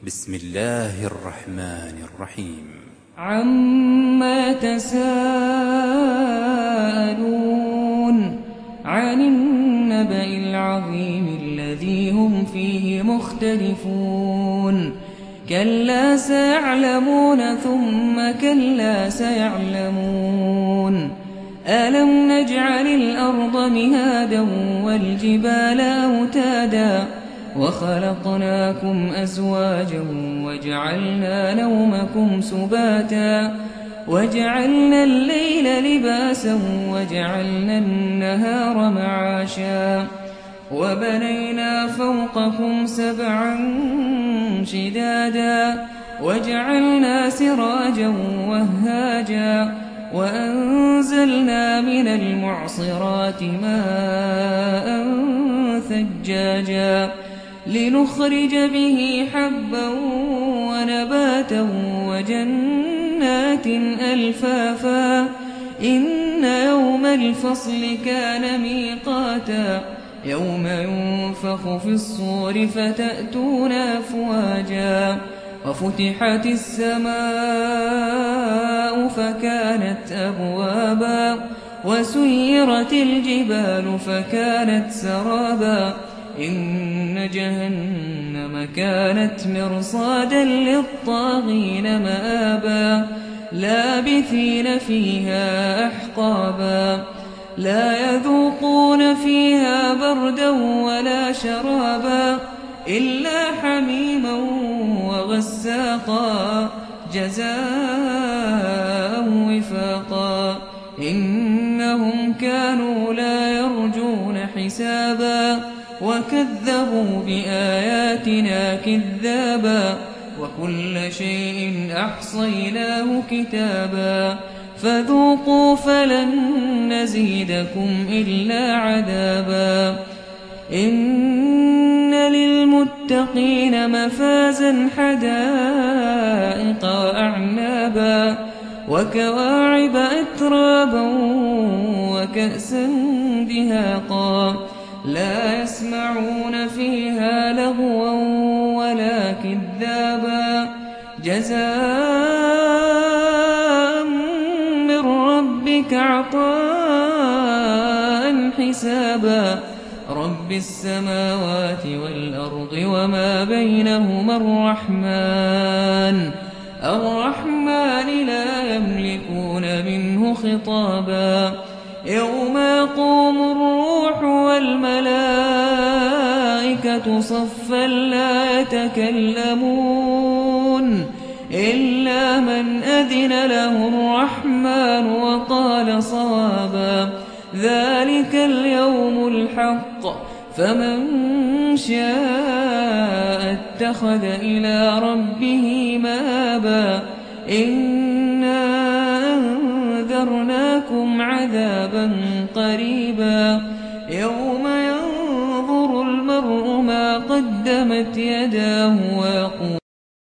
بسم الله الرحمن الرحيم. عما يتساءلون عن النبأ العظيم الذي هم فيه مختلفون كلا سيعلمون ثم كلا سيعلمون ألم نجعل الأرض مهادا والجبال أوتادا وخلقناكم أزواجا وجعلنا نومكم سباتا وجعلنا الليل لباسا وجعلنا النهار معاشا وبنينا فوقكم سبعا شدادا وجعلنا سراجا وهاجا وأنزلنا من المعصرات ماء ثجاجا لنخرج به حبا ونباتا وجنات ألفافا إن يوم الفصل كان ميقاتا يوم ينفخ في الصور فتأتون أفواجا وفتحت السماء فكانت أبوابا وسيرت الجبال فكانت سرابا إن جهنم كانت مرصادا للطاغين مآبا لابثين فيها أحقابا لا يذوقون فيها بردا ولا شرابا إلا حميما وغساقا جزاء وفاقا إنهم كانوا لا يرجون حسابا وكذبوا بآياتنا كذابا وكل شيء أحصيناه كتابا فذوقوا فلن نزيدكم إلا عذابا إن للمتقين مفازا حدائق وأعنابا وكواعب أترابا وكأسا دهاقا لا يسمعون فيها لغوا ولا كذابا جزاء من ربك عطاء حسابا رب السماوات والأرض وما بينهما الرحمن لا يملكون منه خطابا يوم يقوم الروح والملائكة صفا لا يتكلمون إلا من أذن له الرحمن وقال صوابا ذلك اليوم الحق فمن شاء اتخذ إلى ربه مآبا إنا أنذرناكم عذابا قريبا يوم ينظر المرء ما قدمت يداه ويقول